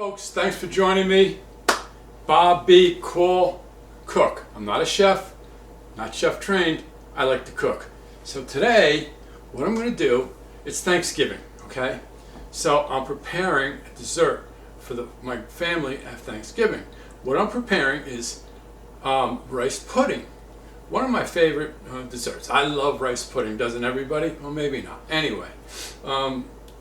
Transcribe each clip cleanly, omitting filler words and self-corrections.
Folks, thanks for joining me. Bob B. Caul Cook. I'm not a chef, not chef trained. I like to cook. So today, what I'm going to do, it's Thanksgiving, okay? So I'm preparing a dessert for my family at Thanksgiving. What I'm preparing is rice pudding. One of my favorite desserts. I love rice pudding. Doesn't everybody? Well, maybe not. Anyway,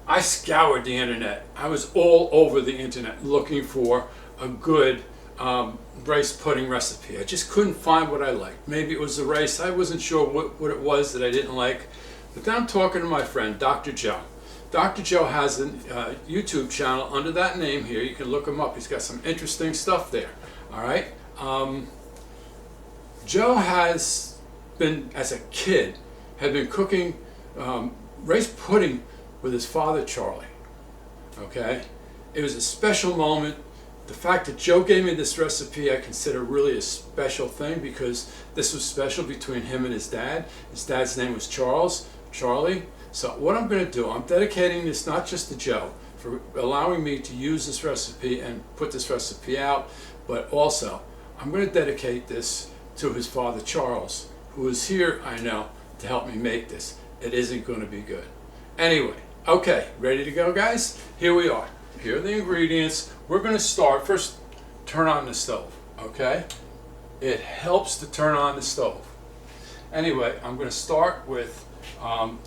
I scoured the internet. I was all over the internet looking for a good rice pudding recipe. I just couldn't find what I liked. Maybe it was the rice. I wasn't sure what it was that I didn't like. But then I'm talking to my friend, Dr. Joe. Dr. Joe has a YouTube channel under that name here. You can look him up. He's got some interesting stuff there. All right. Joe has been, as a kid, had been cooking rice pudding with his father, Charlie. Okay? It was a special moment. The fact that Joe gave me this recipe I consider really a special thing because this was special between him and his dad. His dad's name was Charlie. So what I'm going to do, I'm dedicating this not just to Joe for allowing me to use this recipe and put this recipe out, but also I'm going to dedicate this to his father, Charles, who is here, I know, to help me make this. It isn't going to be good. Anyway, okay, ready to go, guys? Here we are. Here are the ingredients. We're going to start. First, turn on the stove, okay? It helps to turn on the stove. Anyway, I'm going to start with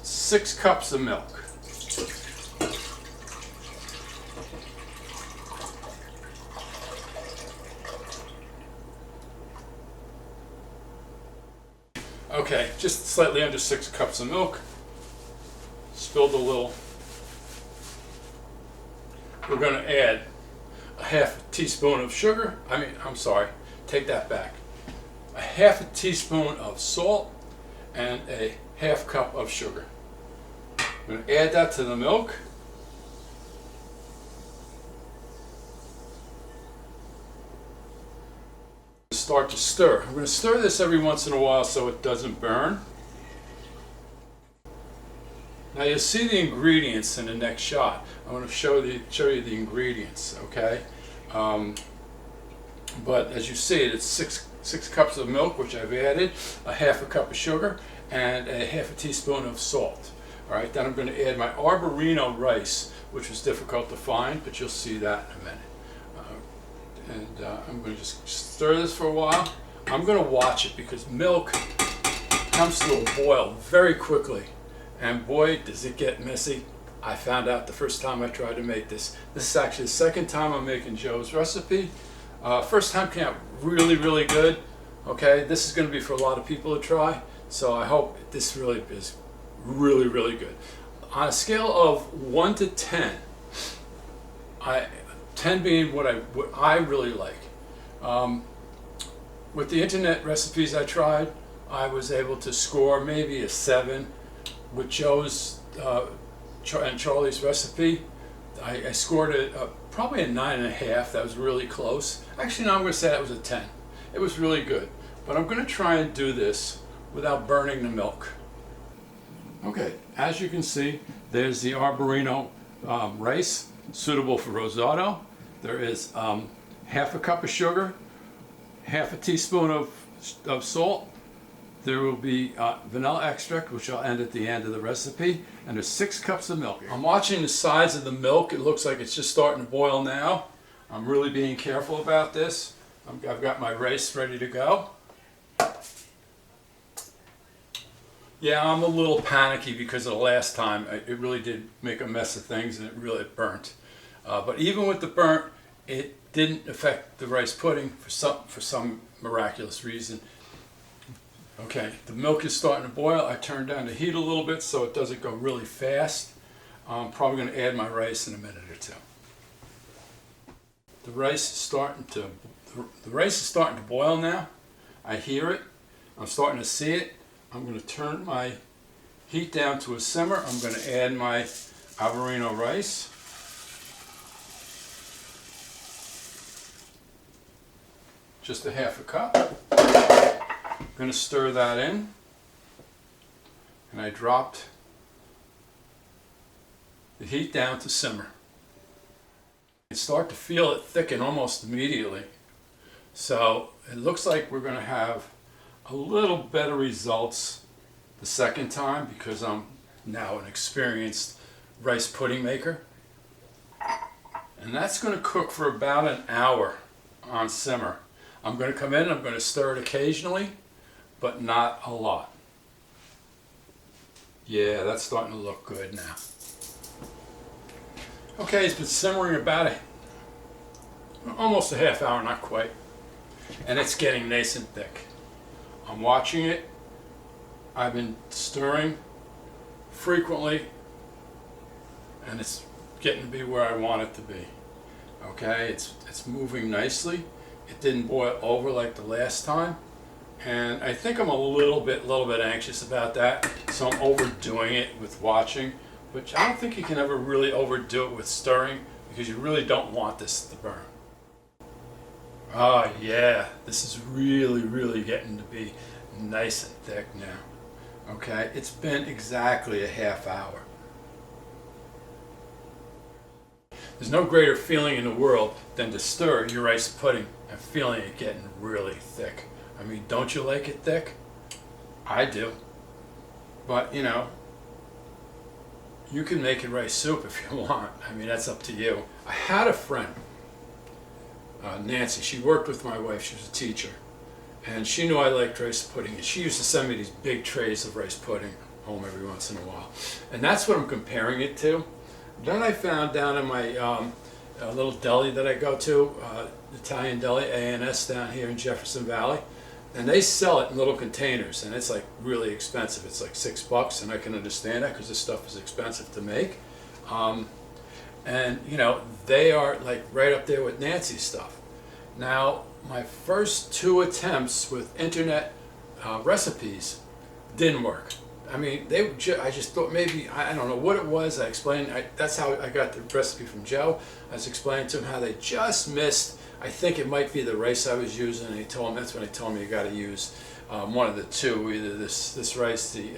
6 cups of milk. Okay, just slightly under 6 cups of milk. Spilled a little. We're going to add a half a teaspoon of sugar. I'm sorry, take that back. A half a teaspoon of salt and a half cup of sugar. I'm going to add that to the milk. Start to stir. I'm going to stir this every once in a while so it doesn't burn. Now you'll see the ingredients in the next shot. I want to show you the ingredients, okay? But as you see it, it's six cups of milk, which I've added, a half a cup of sugar, and a half a teaspoon of salt. All right, then I'm going to add my arborino rice, which was difficult to find, but you'll see that in a minute. I'm going to just stir this for a while. I'm going to watch it because milk comes to a boil very quickly. And boy, does it get messy. I found out the first time I tried to make this. This is actually the second time I'm making Joe's recipe. First time came out really, really good. Okay, this is going to be for a lot of people to try. So I hope this really is really, really good. On a scale of 1 to 10, 10 being what I really like. With the internet recipes I tried, I was able to score maybe a 7. With Joe's and Charlie's recipe, I scored probably a 9.5. That was really close. Actually, no, I'm going to say that was a 10. It was really good. But I'm going to try and do this without burning the milk. Okay, as you can see, there's the arborino rice, suitable for risotto. There is half a cup of sugar, half a teaspoon of salt. There will be vanilla extract, which I'll add at the end of the recipe, and there's 6 cups of milk. I'm watching the sides of the milk. It looks like it's just starting to boil now. I'm really being careful about this. I've got my rice ready to go. Yeah, I'm a little panicky because of the last time. It really did make a mess of things, and it really burnt. But even with the burnt, it didn't affect the rice pudding for some miraculous reason. Okay, the milk is starting to boil. I turned down the heat a little bit so it doesn't go really fast. I'm probably going to add my rice in a minute or two. The rice is starting to boil now. I hear it. I'm starting to see it. I'm going to turn my heat down to a simmer. I'm going to add my arborino rice. Just a half a cup. I'm going to stir that in. And I dropped the heat down to simmer. Start to feel it thicken almost immediately. So it looks like we're going to have a little better results the second time because I'm now an experienced rice pudding maker. And that's going to cook for about an hour on simmer. I'm going to come in, I'm going to stir it occasionally, but not a lot. Yeah, that's starting to look good now. Okay, it's been simmering about almost a half hour, not quite. And it's getting nice and thick. I'm watching it. I've been stirring frequently, and it's getting to be where I want it to be. Okay, it's moving nicely. It didn't boil over like the last time, and I think I'm a little bit anxious about that, so I'm overdoing it with watching. But I don't think you can ever really overdo it with stirring because you really don't want this to burn. Oh yeah, this is really getting to be nice and thick now. Okay, it's been exactly a half hour. There's no greater feeling in the world than to stir your rice pudding and feeling it getting really thick. I mean, don't you like it thick? I do. But you know, you can make it rice soup if you want. I mean, that's up to you. I had a friend, Nancy. She worked with my wife. She was a teacher. And she knew I liked rice pudding. And she used to send me these big trays of rice pudding home every once in a while. And that's what I'm comparing it to. Then I found down in my little deli that I go to, Italian deli, A&S down here in Jefferson Valley. And they sell it in little containers, and it's like really expensive. It's like $6, and I can understand that because this stuff is expensive to make. And you know, they are like right up there with Nancy's stuff. Now, my first 2 attempts with internet recipes didn't work. I mean, I just thought maybe, I don't know what it was. I explained, that's how I got the recipe from Joe. I was explaining to him how they just missed, I think it might be the rice I was using, and that's when he told me you got to use one of the two, either this rice, the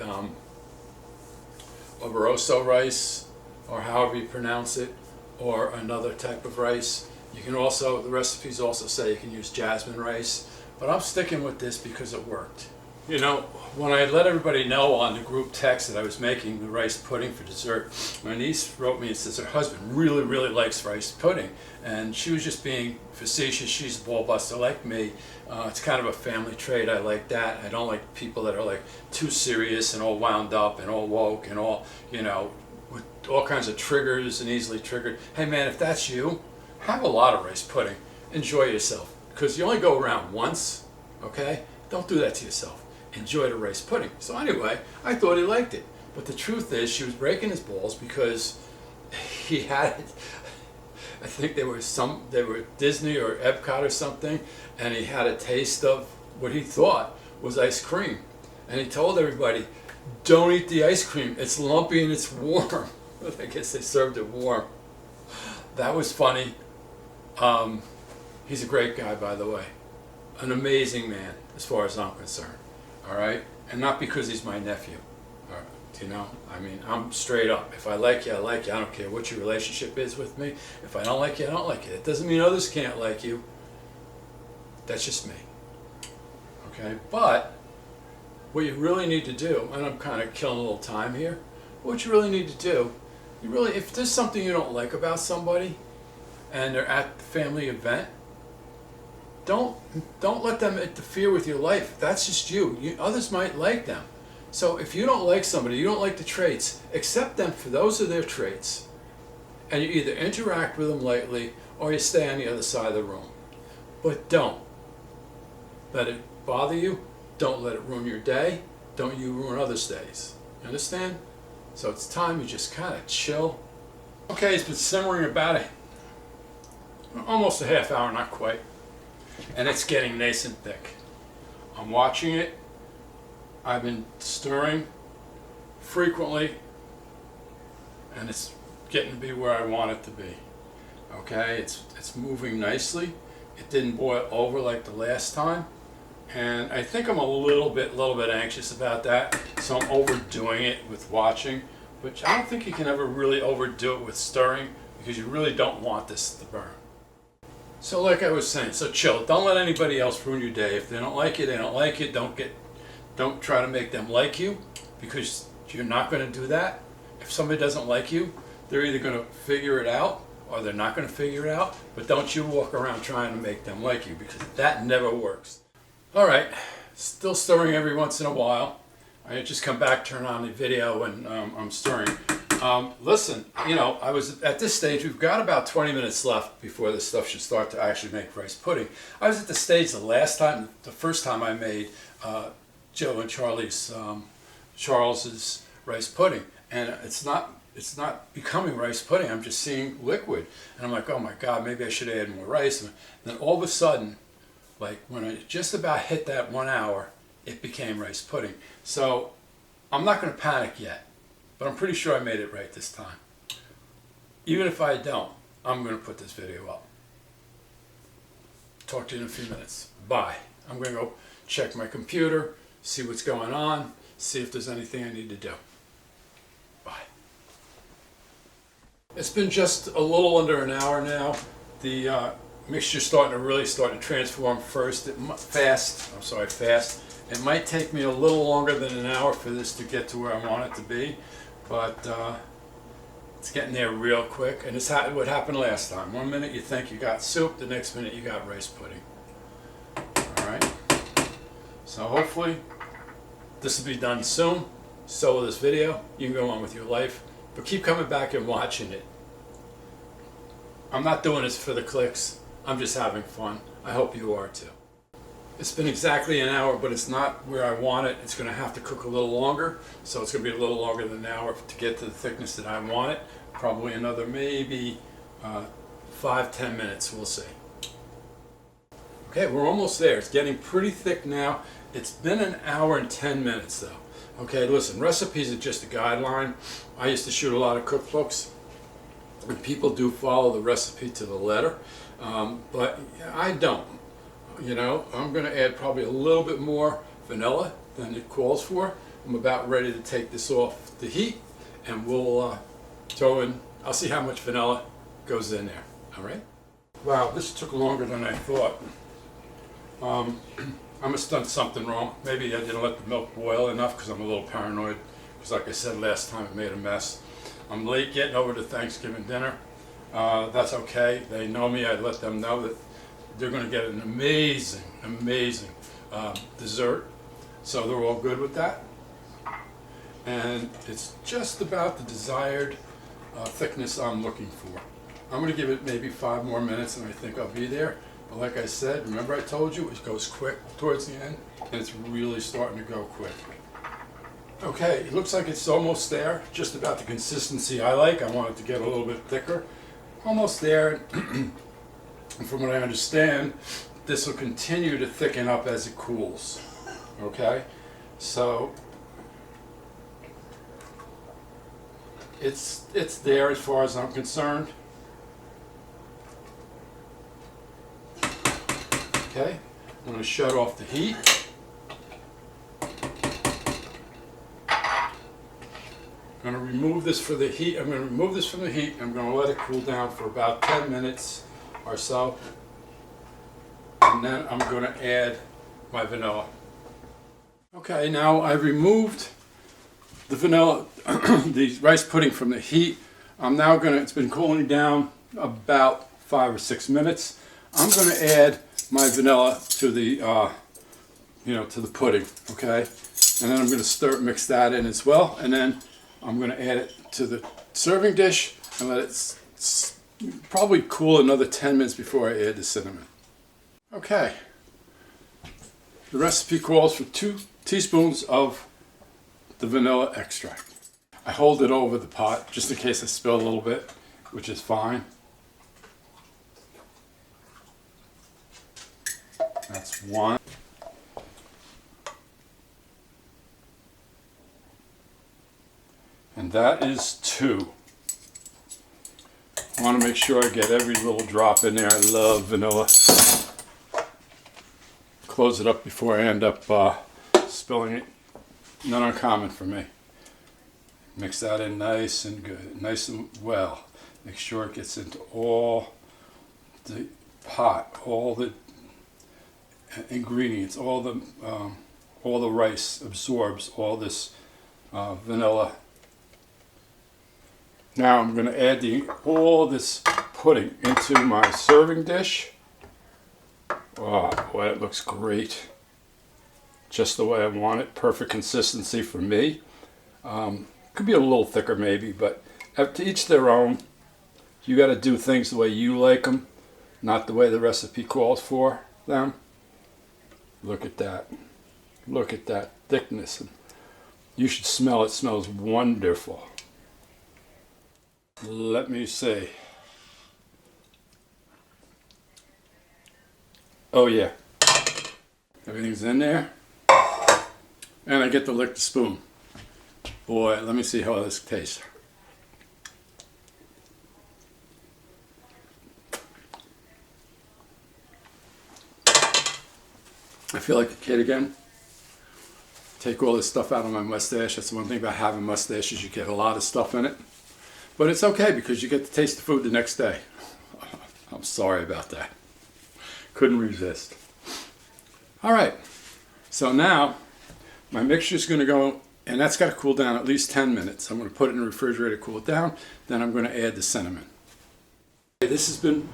Oberoso rice, or however you pronounce it, or another type of rice. You can also, the recipes also say you can use jasmine rice, but I'm sticking with this because it worked. You know, when I let everybody know on the group text that I was making the rice pudding for dessert, my niece wrote me and says her husband really likes rice pudding. And she was just being facetious. She's a ball buster like me. It's kind of a family trait. I like that. I don't like people that are like too serious and all wound up and all woke and all, you know, with all kinds of triggers and easily triggered. Hey man, if that's you, have a lot of rice pudding. Enjoy yourself. Because you only go around once, okay? Don't do that to yourself. Enjoy the rice pudding. So anyway, I thought he liked it. But the truth is, she was breaking his balls because he had it. I think they were Disney or Epcot or something, and he had a taste of what he thought was ice cream. And he told everybody, don't eat the ice cream. It's lumpy and it's warm. I guess they served it warm. That was funny. He's a great guy, by the way. An amazing man, as far as I'm concerned. All right? And not because he's my nephew. All right? You know? I mean, I'm straight up. If I like you, I like you. I don't care what your relationship is with me. If I don't like you, I don't like you. It doesn't mean others can't like you. That's just me. Okay? But what you really need to do, and I'm kind of killing a little time here, what you really need to do, if there's something you don't like about somebody and they're at the family event, don't let them interfere with your life. That's just you. Others might like them. So if you don't like somebody, you don't like the traits, accept them for those are their traits. And you either interact with them lightly or you stay on the other side of the room. But don't let it bother you. Don't let it ruin your day. Don't you ruin others' days. You understand? So it's time you just kind of chill. Okay, it's been simmering about almost a half hour, not quite. And it's getting nice and thick. I'm watching it. I've been stirring frequently, and it's getting to be where I want it to be. Okay, it's moving nicely. It didn't boil over like the last time, and I think I'm a little bit anxious about that, so I'm overdoing it with watching. But I don't think you can ever really overdo it with stirring because you really don't want this to burn. So like I was saying, so chill. Don't let anybody else ruin your day. If they don't like you, they don't like it. Don't try to make them like you, because you're not going to do that. If somebody doesn't like you, they're either going to figure it out or they're not going to figure it out. But don't you walk around trying to make them like you, because that never works. All right, still stirring every once in a while. I just come back, turn on the video, and I'm stirring. Listen, you know, I was at this stage, we've got about 20 minutes left before this stuff should start to actually make rice pudding. I was at the stage the first time I made Joe and Charles's rice pudding, and it's not becoming rice pudding. I'm just seeing liquid, and I'm like, oh my God, maybe I should add more rice. And then all of a sudden, like when I just about hit that 1 hour, it became rice pudding. So I'm not going to panic yet, but I'm pretty sure I made it right this time. Even if I don't, I'm going to put this video up. Talk to you in a few minutes. Bye. I'm going to go check my computer, see what's going on, see if there's anything I need to do. Bye. It's been just a little under an hour now. The mixture's starting to transform fast. It might take me a little longer than an hour for this to get to where I want it to be, but it's getting there real quick. And it's what happened last time. 1 minute you think you got soup, the next minute you got rice pudding. All right. So hopefully this will be done soon. So will this video. You can go on with your life, but keep coming back and watching it. I'm not doing this for the clicks. I'm just having fun. I hope you are too. It's been exactly an hour, but it's not where I want it. It's going to have to cook a little longer, so it's going to be a little longer than an hour to get to the thickness that I want it. Probably another maybe 5-10 minutes, we'll see. Okay, we're almost there. It's getting pretty thick now. It's been an hour and 10 minutes though. Okay, listen, recipes are just a guideline. I used to shoot a lot of cookbooks, and people do follow the recipe to the letter, but I don't. You know, I'm going to add probably a little bit more vanilla than it calls for. I'm about ready to take this off the heat, and we'll throw in, I'll see how much vanilla goes in there. All right? Wow, this took longer than I thought. I must have done something wrong. Maybe I didn't let the milk boil enough, because I'm a little paranoid, because like I said last time, it made a mess. I'm late getting over to Thanksgiving dinner. That's okay. They know me. I let them know that they're going to get an amazing dessert, so they're all good with that. And it's just about the desired thickness I'm looking for. I'm going to give it maybe 5 more minutes, and I think I'll be there. But like I said, remember I told you it goes quick towards the end, and it's really starting to go quick. Okay, it looks like it's almost there, just about the consistency I like. I want it to get a little bit thicker. Almost there. And from what I understand, this will continue to thicken up as it cools. Okay? So it's there as far as I'm concerned. Okay? I'm going to shut off the heat. I'm going to remove this from the heat. I'm going to let it cool down for about 10 minutes or so, and then I'm going to add my vanilla. Okay, now I've removed the vanilla, the rice pudding from the heat. I'm now going to, it's been cooling down about 5 or 6 minutes. I'm going to add my vanilla to the, to the pudding, okay? And then I'm going to mix that in as well, and then I'm going to add it to the serving dish and let it probably cool another 10 minutes before I add the cinnamon. Okay. The recipe calls for 2 teaspoons of the vanilla extract. I hold it over the pot just in case I spill a little bit, which is fine. That's 1. And that is 2. I want to make sure I get every little drop in there. I love vanilla. Close it up before I end up spilling it. Not uncommon for me. Mix that in nice and good, nice and well. Make sure it gets into all the pot, all the ingredients, all the rice absorbs all this vanilla. Now I'm going to add all this pudding into my serving dish. Oh boy, it looks great. Just the way I want it. Perfect consistency for me. Could be a little thicker maybe, but to each their own. You got to do things the way you like them, not the way the recipe calls for them. Look at that. Look at that thickness. You should smell it. It smells wonderful. Let me see. Oh yeah. Everything's in there. And I get to lick the spoon. Boy, let me see how this tastes. I feel like a kid again. Take all this stuff out of my mustache. That's the one thing about having mustaches. You get a lot of stuff in it. But it's okay because you get to taste the food the next day. I'm sorry about that. Couldn't resist. All right. So now my mixture is going to go, and that's got to cool down at least 10 minutes. I'm going to put it in the refrigerator, cool it down. Then I'm going to add the cinnamon. This has been,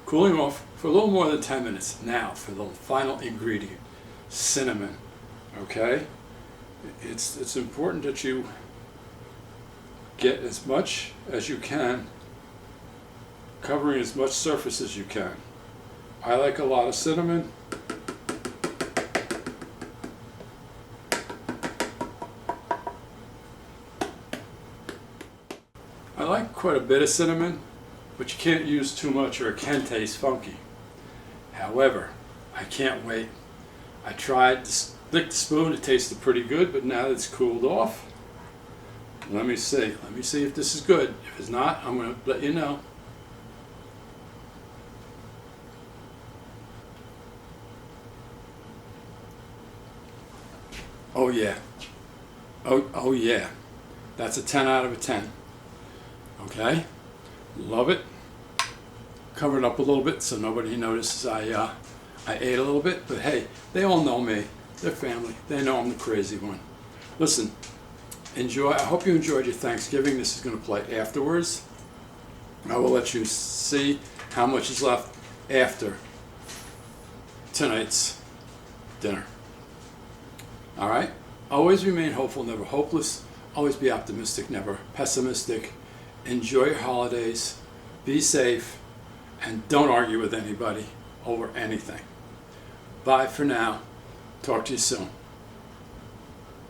cooling off for a little more than 10 minutes. Now for the final ingredient, cinnamon. Okay? It's important that you get as much as you can, covering as much surface as you can. I like a lot of cinnamon. I like quite a bit of cinnamon, but you can't use too much or it can taste funky. However, I can't wait. I tried to lick the spoon, it tasted pretty good, but now that it's cooled off, let me see if this is good. If it's not, I'm going to let you know. Oh yeah. Oh yeah. That's a 10 out of a 10. Okay? Love it. Cover it up a little bit so nobody notices I ate a little bit, but hey, they all know me. They're family. They know I'm the crazy one. Listen, enjoy. I hope you enjoyed your Thanksgiving. This is going to play afterwards. I will let you see how much is left after tonight's dinner. All right? Always remain hopeful, never hopeless. Always be optimistic, never pessimistic. Enjoy your holidays. Be safe. And don't argue with anybody over anything. Bye for now. Talk to you soon.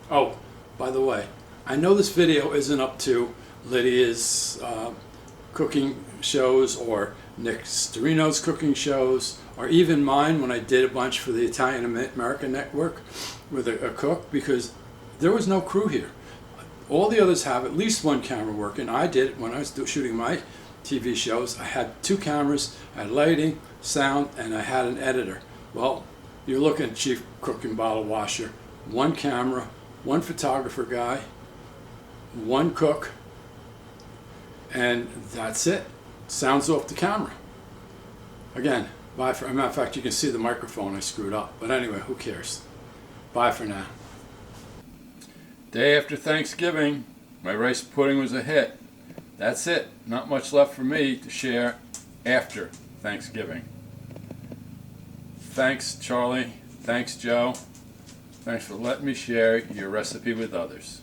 Oh, by the way, I know this video isn't up to Lydia's cooking shows or Nick Storino's cooking shows or even mine when I did a bunch for the Italian American Network with a cook, because there was no crew here. All the others have at least one camera working. I did it when I was shooting my TV shows. I had 2 cameras, I had lighting, sound, and I had an editor. Well, you're looking at chief cook and bottle washer, 1 camera, 1 photographer guy, 1 cook, and that's it. Sounds off the camera. Again, bye for, as a matter of fact, you can see the microphone I screwed up. But anyway, who cares? Bye for now. Day after Thanksgiving, my rice pudding was a hit. That's it. Not much left for me to share after Thanksgiving. Thanks, Charlie. Thanks, Joe. Thanks for letting me share your recipe with others.